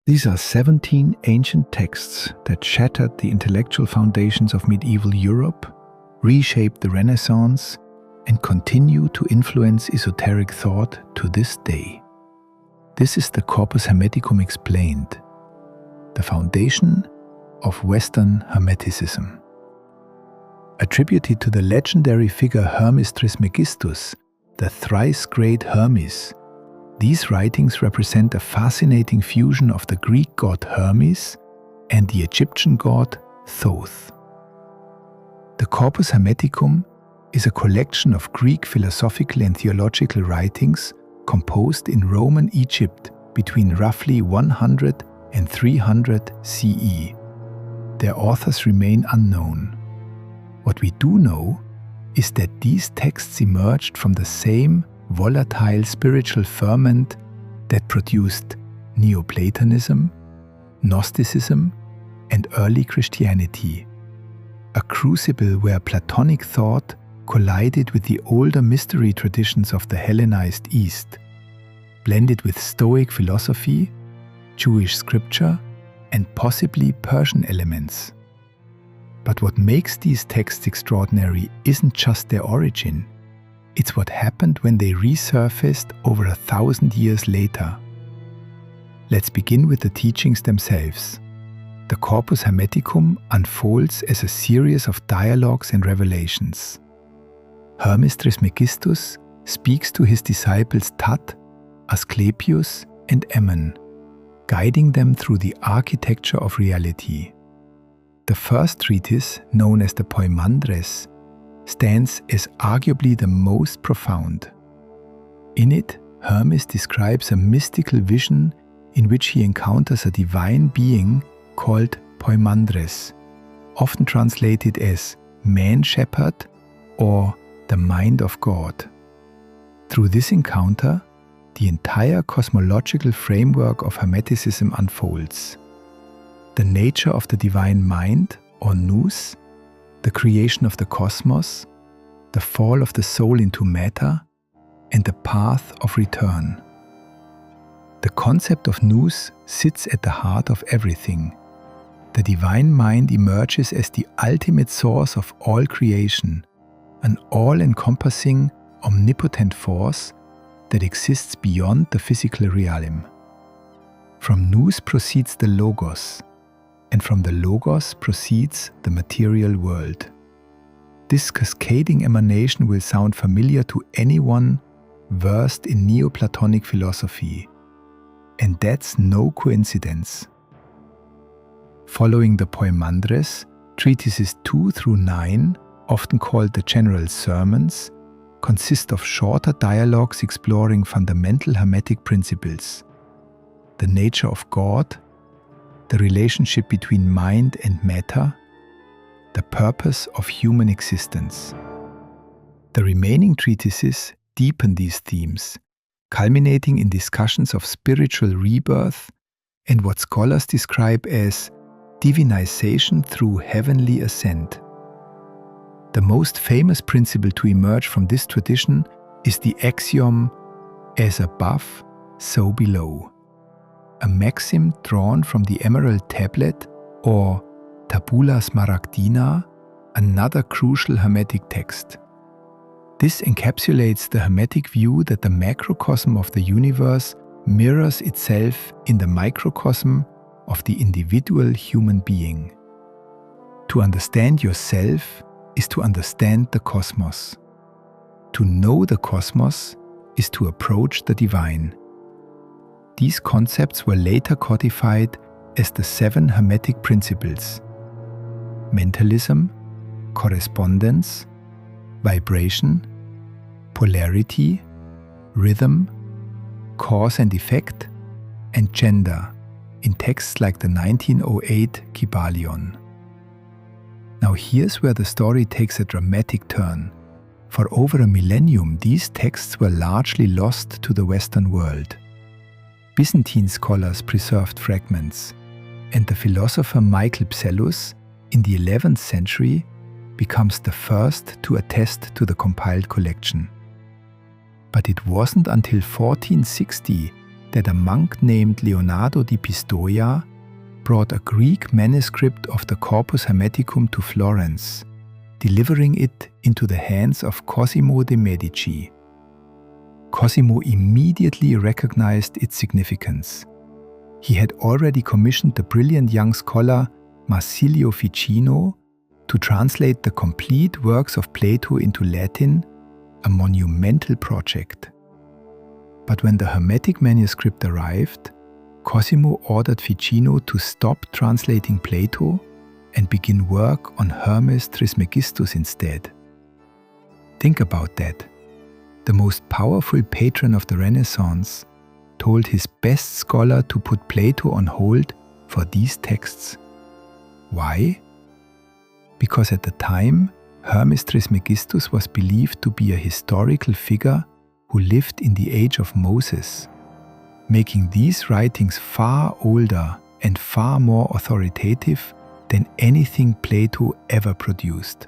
These are 17 ancient texts that shattered the intellectual foundations of medieval Europe, reshaped the Renaissance, and continue to influence esoteric thought to this day. This is the Corpus Hermeticum explained, the foundation of Western Hermeticism. Attributed to the legendary figure Hermes Trismegistus, the Thrice-Great Hermes, these writings represent a fascinating fusion of the Greek god Hermes and the Egyptian god Thoth. The Corpus Hermeticum is a collection of Greek philosophical and theological writings composed in Roman Egypt between roughly 100 and 300 CE. Their authors remain unknown. What we do know is that these texts emerged from the same volatile spiritual ferment that produced Neoplatonism, Gnosticism, and early Christianity, a crucible where Platonic thought collided with the older mystery traditions of the Hellenized East, blended with Stoic philosophy, Jewish scripture, and possibly Persian elements. But what makes these texts extraordinary isn't just their origin. It's what happened when they resurfaced over 1,000 years later. Let's begin with the teachings themselves. The Corpus Hermeticum unfolds as a series of dialogues and revelations. Hermes Trismegistus speaks to his disciples Tat, Asclepius, and Ammon, guiding them through the architecture of reality. The first treatise, known as the Poimandres, stands as arguably the most profound. In it, Hermes describes a mystical vision in which he encounters a divine being called Poimandres, often translated as man-shepherd or the mind of God. Through this encounter, the entire cosmological framework of Hermeticism unfolds. The nature of the divine mind, or Nous, the creation of the cosmos, the fall of the soul into matter, and the path of return. The concept of Nous sits at the heart of everything. The divine mind emerges as the ultimate source of all creation, an all-encompassing, omnipotent force that exists beyond the physical realm. From Nous proceeds the Logos, and from the Logos proceeds the material world. This cascading emanation will sound familiar to anyone versed in Neoplatonic philosophy, and that's no coincidence. Following the Poimandres, treatises 2 through 9, often called the General Sermons, consist of shorter dialogues exploring fundamental Hermetic principles: the nature of God, the relationship between mind and matter, the purpose of human existence. The remaining treatises deepen these themes, culminating in discussions of spiritual rebirth and what scholars describe as divinization through heavenly ascent. The most famous principle to emerge from this tradition is the axiom, "as above, so below," a maxim drawn from the Emerald Tablet or Tabula Smaragdina, another crucial Hermetic text. This encapsulates the Hermetic view that the macrocosm of the universe mirrors itself in the microcosm of the individual human being. To understand yourself is to understand the cosmos. To know the cosmos is to approach the divine. These concepts were later codified as the 7 Hermetic principles: mentalism, correspondence, vibration, polarity, rhythm, cause and effect, and gender in texts like the 1908 Kybalion. Now here's where the story takes a dramatic turn. For over a millennium, these texts were largely lost to the Western world. Byzantine scholars preserved fragments, and the philosopher Michael Psellus in the 11th century becomes the first to attest to the compiled collection. But it wasn't until 1460 that a monk named Leonardo di Pistoia brought a Greek manuscript of the Corpus Hermeticum to Florence, delivering it into the hands of Cosimo de' Medici. Cosimo immediately recognized its significance. He had already commissioned the brilliant young scholar Marsilio Ficino to translate the complete works of Plato into Latin, a monumental project. But when the Hermetic manuscript arrived, Cosimo ordered Ficino to stop translating Plato and begin work on Hermes Trismegistus instead. Think about that. The most powerful patron of the Renaissance told his best scholar to put Plato on hold for these texts. Why? Because at the time, Hermes Trismegistus was believed to be a historical figure who lived in the age of Moses, making these writings far older and far more authoritative than anything Plato ever produced.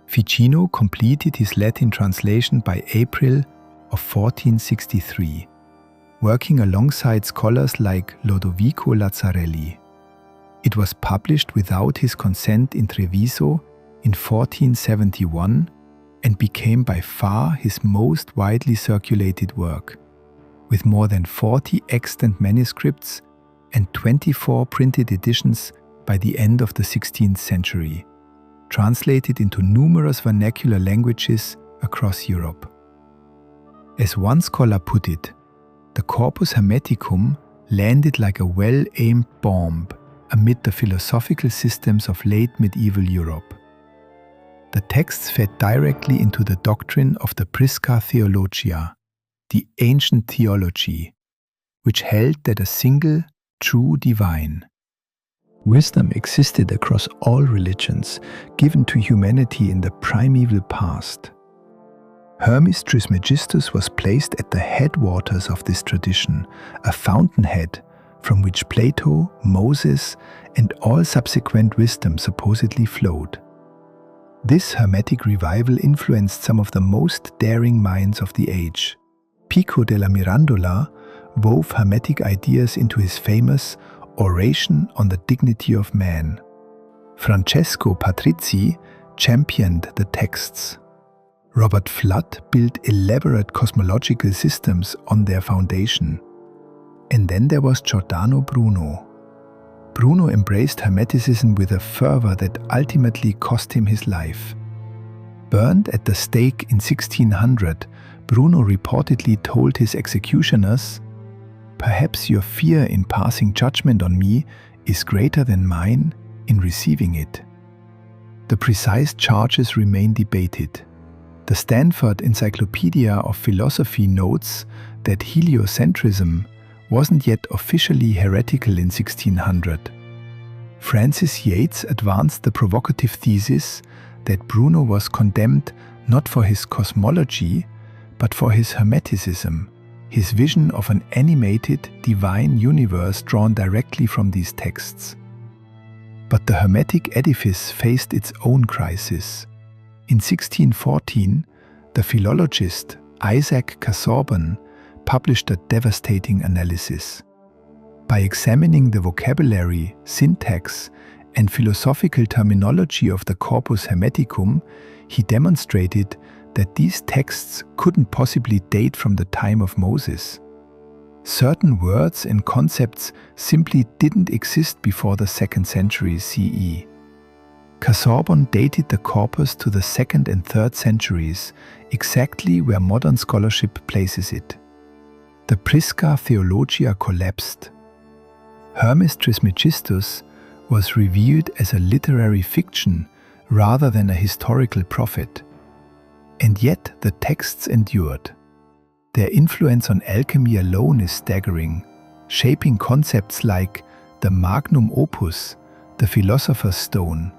Ficino completed his Latin translation by April of 1463, working alongside scholars like Lodovico Lazzarelli. It was published without his consent in Treviso in 1471 and became by far his most widely circulated work, with more than 40 extant manuscripts and 24 printed editions by the end of the 16th century, translated into numerous vernacular languages across Europe. As one scholar put it, the Corpus Hermeticum landed like a well-aimed bomb amid the philosophical systems of late medieval Europe. The texts fed directly into the doctrine of the Prisca Theologia, the ancient theology, which held that a single, true divine wisdom existed across all religions, given to humanity in the primeval past. Hermes Trismegistus was placed at the headwaters of this tradition, a fountainhead from which Plato, Moses, and all subsequent wisdom supposedly flowed. This Hermetic revival influenced some of the most daring minds of the age. Pico della Mirandola wove Hermetic ideas into his famous Oration on the Dignity of Man. Francesco Patrizzi championed the texts. Robert Flood built elaborate cosmological systems on their foundation. And then there was Giordano Bruno. Bruno embraced Hermeticism with a fervor that ultimately cost him his life. Burned at the stake in 1600, Bruno reportedly told his executioners, "Perhaps your fear in passing judgment on me is greater than mine in receiving it." The precise charges remain debated. The Stanford Encyclopedia of Philosophy notes that heliocentrism wasn't yet officially heretical in 1600. Francis Yates advanced the provocative thesis that Bruno was condemned not for his cosmology, but for his Hermeticism, his vision of an animated, divine universe drawn directly from these texts. But the Hermetic edifice faced its own crisis. In 1614, the philologist Isaac Casaubon published a devastating analysis. By examining the vocabulary, syntax, and philosophical terminology of the Corpus Hermeticum, he demonstrated that these texts couldn't possibly date from the time of Moses. Certain words and concepts simply didn't exist before the 2nd century CE. Casaubon dated the corpus to the 2nd and 3rd centuries, exactly where modern scholarship places it. The Prisca Theologia collapsed. Hermes Trismegistus was revered as a literary fiction rather than a historical prophet. And yet the texts endured. Their influence on alchemy alone is staggering, shaping concepts like the magnum opus, the philosopher's stone,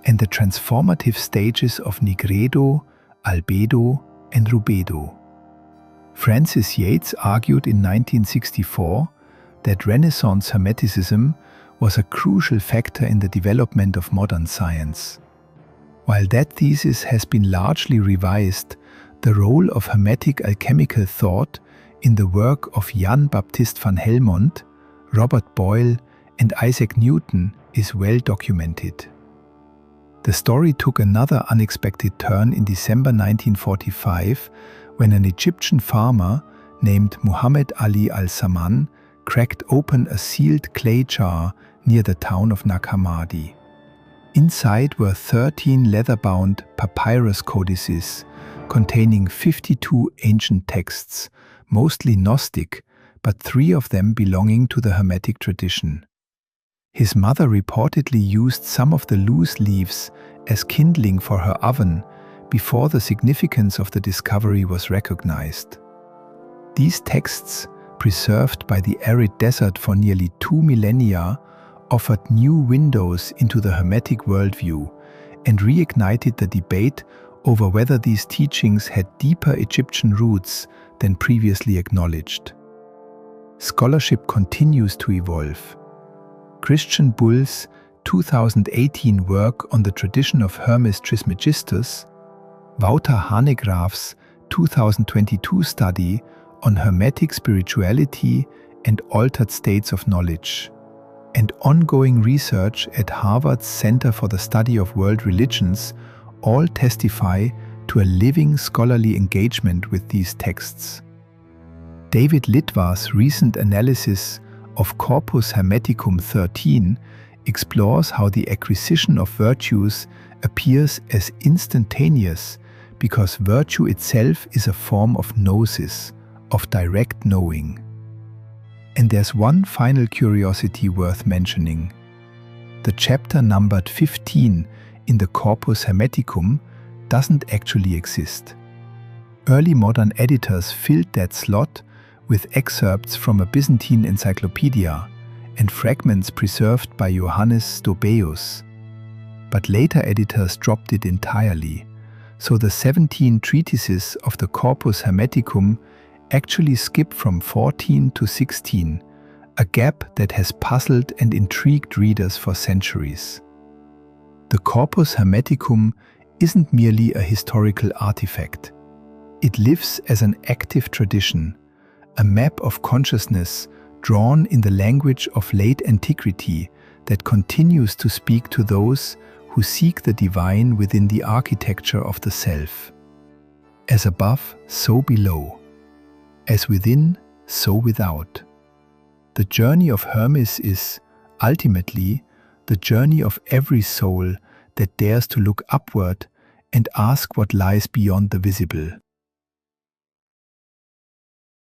and the transformative stages of nigredo, albedo, and rubedo. Francis Yates argued in 1964 that Renaissance Hermeticism was a crucial factor in the development of modern science. While that thesis has been largely revised, the role of Hermetic alchemical thought in the work of Jan Baptist van Helmont, Robert Boyle, and Isaac Newton is well documented. The story took another unexpected turn in December 1945 when an Egyptian farmer named Muhammad Ali al-Saman cracked open a sealed clay jar near the town of Nag Hammadi. Inside were 13 leather-bound papyrus codices containing 52 ancient texts, mostly Gnostic, but 3 of them belonging to the Hermetic tradition. His mother reportedly used some of the loose leaves as kindling for her oven before the significance of the discovery was recognized. These texts, preserved by the arid desert for nearly 2 millennia, offered new windows into the Hermetic worldview and reignited the debate over whether these teachings had deeper Egyptian roots than previously acknowledged. Scholarship continues to evolve. Christian Bull's 2018 work on the tradition of Hermes Trismegistus, Wouter Hanegraaff's 2022 study on Hermetic spirituality and altered states of knowledge, and ongoing research at Harvard's Center for the Study of World Religions all testify to a living scholarly engagement with these texts. David Litwar's recent analysis of Corpus Hermeticum 13 explores how the acquisition of virtues appears as instantaneous because virtue itself is a form of gnosis, of direct knowing. And there's one final curiosity worth mentioning. The chapter numbered 15 in the Corpus Hermeticum doesn't actually exist. Early modern editors filled that slot with excerpts from a Byzantine encyclopedia and fragments preserved by Johannes Stobaeus. But later editors dropped it entirely, so the 17 treatises of the Corpus Hermeticum actually skip from 14 to 16, a gap that has puzzled and intrigued readers for centuries. The Corpus Hermeticum isn't merely a historical artifact. It lives as an active tradition, a map of consciousness drawn in the language of late antiquity that continues to speak to those who seek the divine within the architecture of the self. As above, so below. As within, so without. The journey of Hermes is, ultimately, the journey of every soul that dares to look upward and ask what lies beyond the visible.